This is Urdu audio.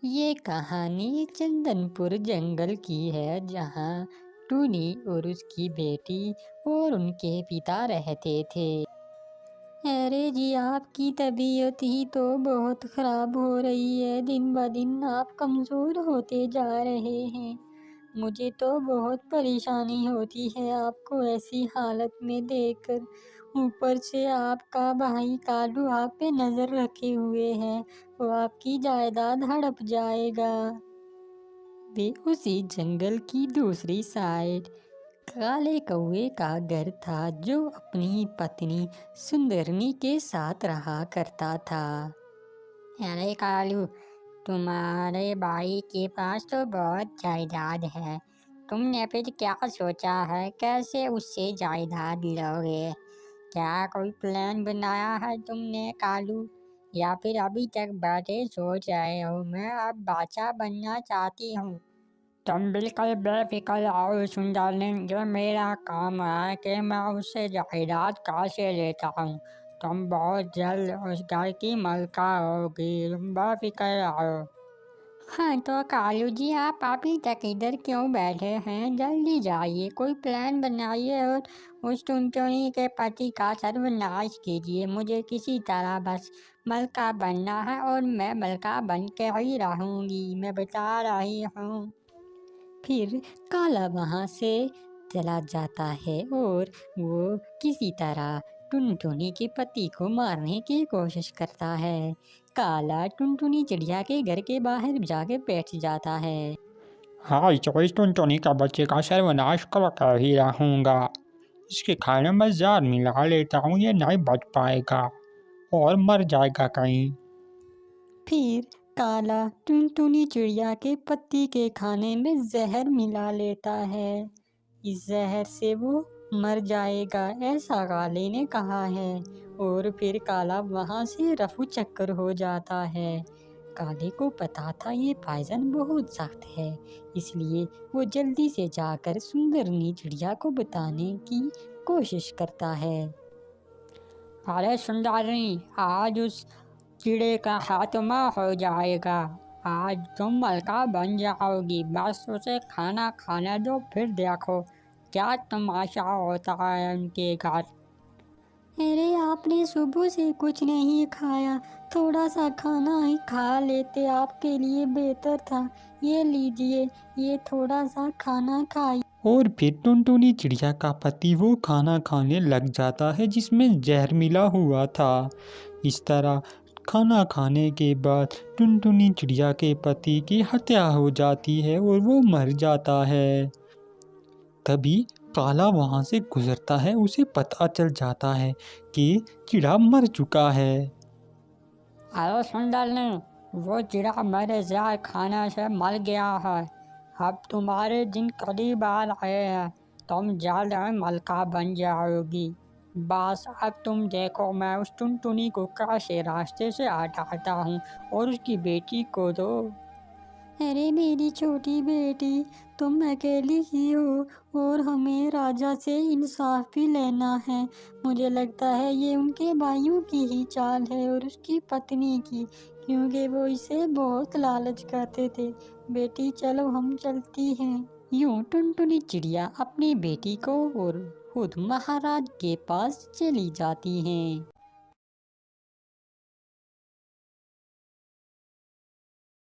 یہ کہانی چندن پور جنگل کی ہے، جہاں ٹونی اور اس کی بیٹی اور ان کے پتا رہتے تھے۔ ارے جی، آپ کی طبیعت ہی تو بہت خراب ہو رہی ہے، دن بہ دن آپ کمزور ہوتے جا رہے ہیں۔ مجھے تو بہت پریشانی ہوتی ہے آپ کو ایسی حالت میں دیکھ کر، اوپر سے آپ کا بھائی کالو آپ پہ نظر رکھے ہوئے ہے، وہ آپ کی جائیداد ہڑپ جائے گا۔ وہ اسی جنگل کی دوسری سائڈ کالے کوے کا گھر تھا، جو اپنی پتنی سندرنی کے ساتھ رہا کرتا تھا۔ ارے کالو، تمہارے بھائی کے پاس تو بہت جائیداد ہے، تم نے پھر کیا سوچا ہے، کیسے اس سے جائیداد لوگے؟ کیا کوئی پلان بنایا ہے تم نے کالو، یا پھر ابھی تک بیٹھے سوچ رہے ہو میں اب بادشاہ بننا چاہتی ہوں؟ تم بالکل بے فکر رہو سندرنی، یہ میرا کام ہے کہ میں اس سے جائیداد کیسے لیتا ہوں۔ تم بہت جلد اس گھر کی ملکہ ہوگی، تم بے فکر رہو۔ ہاں تو کالو جی، آپ ابھی تک ادھر کیوں بیٹھے ہیں؟ جلدی جائیے، کوئی پلان بنائیے اور اس ٹنٹنی کے پتی کا سروناش کیجیے۔ مجھے کسی طرح بس ملکہ بننا ہے اور میں ملکہ بن کے ہی رہوں گی، میں بتا رہی ہوں۔ پھر کالا وہاں سے چلا جاتا ہے اور وہ کسی طرح ٹنٹنی کے پتی کو مارنے کی کوشش کرتا ہے۔ کالا ٹنٹنی چڑیا کے گھر کے باہر جا کے بیٹھ جاتا ہے۔ ہاں، تو اس ٹنٹنی کا بچے کا سروناش کر کے ہی رہوں گا، اس کے کھانے میں زہر ملا لیتا ہوں، یہ نہیں بچ پائے گا اور مر جائے گا کہیں۔ پھر کالا ٹنٹنی چڑیا کے پتی کے کھانے میں زہر ملا لیتا ہے، اس زہر سے وہ مر جائے گا، ایسا کالے نے کہا ہے۔ اور پھر کالا وہاں سے رفو چکر ہو جاتا ہے۔ کالے کو پتا تھا یہ پوائزن بہت سخت ہے، اس لیے وہ جلدی سے جا کر سندرنی چڑیا کو بتانے کی کوشش کرتا ہے۔ ارے سندرنی، آج اس کیڑے کا خاتمہ ہو جائے گا، آج تم ملکہ بن جاؤ گی، بس اسے کھانا کھانے دو، پھر دیکھو کیا تماشا ہوتا ہے ان کے گھر۔ ارے آپ نے صبح سے کچھ نہیں کھایا، تھوڑا سا کھانا ہی کھا لیتے، آپ کے لیے بہتر تھا۔ یہ لیجئے، یہ تھوڑا سا کھانا کھائیے۔ اور پھر ٹنٹنی چڑیا کا پتی وہ کھانا کھانے لگ جاتا ہے جس میں زہر ملا ہوا تھا۔ اس طرح کھانا کھانے کے بعد ٹنٹنی چڑیا کے پتی کی ہتیا ہو جاتی ہے اور وہ مر جاتا ہے۔ تبھی کالا وہاں سے گزرتا ہے، اسے پتہ چل جاتا ہے کہ چڑیا مر چکا ہے۔ ارے سندرنی، وہ چڑیا میرے زہر کھانے سے مر گیا ہے، اب تمہارے دن قریب آ رہے ہیں، تم جلد ملکہ بن جاؤ گی، بس اب تم دیکھو میں اس ٹنٹنی کو کیسے راستے سے ہٹاتا ہوں، اور اس کی بیٹی کو تو۔ ارے میری چھوٹی بیٹی، تم اکیلی ہی ہو اور ہمیں راجا سے انصاف بھی لینا ہے۔ مجھے لگتا ہے یہ ان کے بھائیوں کی ہی چال ہے اور اس کی پتنی کی، کیونکہ وہ اسے بہت لالچ کرتے تھے۔ بیٹی چلو ہم چلتی ہیں۔ یوں ٹنٹنی چڑیا اپنی بیٹی کو اور خود مہاراج کے پاس چلی جاتی ہیں۔